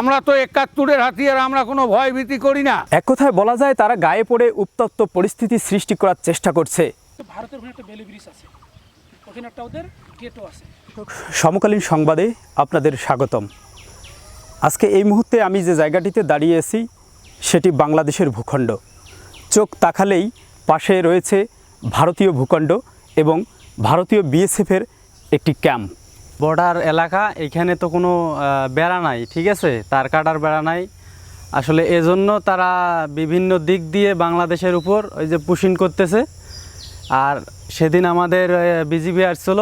আমরা তো ৭১-এর হাতিয়ার, আমরা কোনো ভয় ভীতি করি না। এক কথায় বলা যায় তারা গায়ে পড়ে উত্তপ্ত পরিস্থিতি সৃষ্টি করার চেষ্টা করছে। ভারতের ওখানে একটা বেলি ব্রিজ আছে, ওখানে একটা ওদের গেটও আছে। সমকালীন সংবাদে আপনাদের স্বাগতম। আজকে এই মুহূর্তে আমি যে জায়গাটিতে দাঁড়িয়ে আছি সেটি বাংলাদেশের ভূখণ্ড। চোখ তাকালেই পাশে রয়েছে ভারতীয় ভূখণ্ড এবং ভারতীয় বিএসএফের একটি ক্যাম্প। বর্ডার এলাকা, এখানে তো কোনো বেড়া নাই, ঠিক আছে, তার কাটার বেড়া নাই। আসলে এজন্য তারা বিভিন্ন দিক দিয়ে বাংলাদেশের উপর ওই যে পুশিং করতেছে। আর সেদিন আমাদের বিজিবি আসছিল,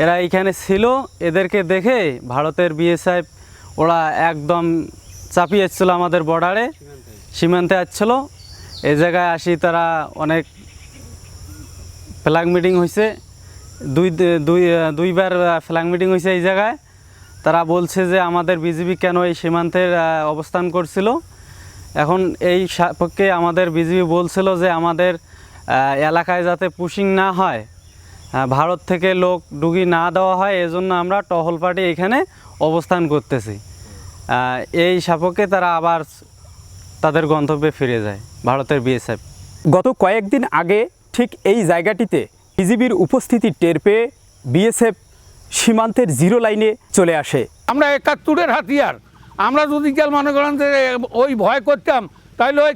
এরা এখানে ছিল, এদেরকে দেখে ভারতের বিএসএফ ওরা একদম চাপিয়ে এসেছিলো আমাদের বর্ডারে, সীমান্তে আসছিল। এই জায়গায় আসি তারা অনেক ফ্ল্যাগ মিটিং হয়েছে, দুইবার ফ্ল্যাগ মিটিং হয়েছে এই জায়গায়। তারা বলছে যে আমাদের বিজিবি কেন এই সীমান্তের অবস্থান করছিল। এখন এই পক্ষে আমাদের বিজিবি বলছিল যে আমাদের এলাকায় যাতে পুশিং না হয়, ভারত থেকে লোক ঢুকি না দেওয়া হয়, এজন্য আমরা টহল পার্টি এখানে অবস্থান করতেছি। এই সাপেক্ষে তারা আবার তাদের গন্তব্যে ফিরে যায় ভারতের বিএসএফ। গত কয়েকদিন আগে ঠিক এই জায়গাটিতে বিজিবির উপস্থিতি টের পেয়ে বিএসএফ সীমান্তের জিরো লাইনে চলে আসে। আমরা ৭১-এর হাতিয়ার, আমরা যদি গেল মনে করেন যে ওই ভয় করতাম, তাহলে ওই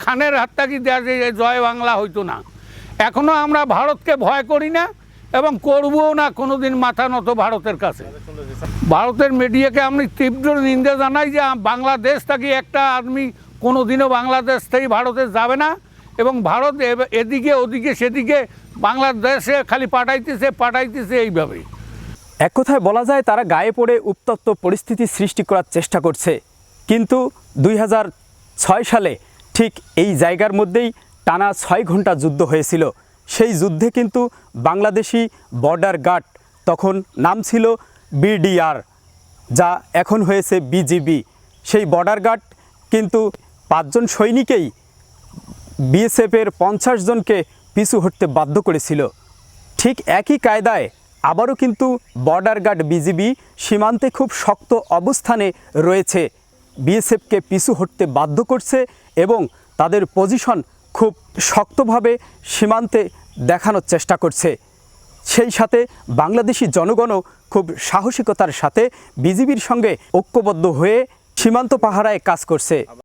খানের হাতটা কি দেওয়া যে জয় বাংলা হইতো না। এখনও আমরা ভারতকে ভয় করি না এবং করবও না কোনো দিন মাথা নত ভারতের কাছে। ভারতের মিডিয়াকে আমি তীব্র নিন্দা জানাই যে বাংলাদেশ থেকে একটা আদমি কোনো দিনও বাংলাদেশ থেকে ভারতে যাবে না এবং ভারত এদিকে ওদিকে সেদিকে বাংলাদেশে খালি পাঠাইতেছে এইভাবেই। এক কথায় বলা যায় তারা গায়ে পড়ে উত্তপ্ত পরিস্থিতি সৃষ্টি করার চেষ্টা করছে। কিন্তু ২০০৬ সালে ঠিক এই জায়গার মধ্যেই টানা ৬ ঘন্টা যুদ্ধ হয়েছিল। সেই যুদ্ধে কিন্তু বাংলাদেশি বর্ডার গার্ড, তখন নাম ছিল বিডিআর, যা এখন হয়েছে বিজিবি, সেই বর্ডার গার্ড কিন্তু ৫ জন সৈনিকেই বিএসএফের ৫০ জনকে পিছু হটতে বাধ্য করেছিল। ঠিক একই কায়দায় আবারও কিন্তু বর্ডার গার্ড বিজিবি সীমান্তে খুব শক্ত অবস্থানে রয়েছে, বিএসএফকে পিছু হটতে বাধ্য করছে এবং তাদের পজিশন খুব শক্তভাবে সীমান্তে দেখানোর চেষ্টা করছে। সেই সাথে বাংলাদেশি জনগণও খুব সাহসিকতার সাথে বিজিবির সঙ্গে ঐক্যবদ্ধ হয়ে সীমান্ত পাহারায় কাজ করছে।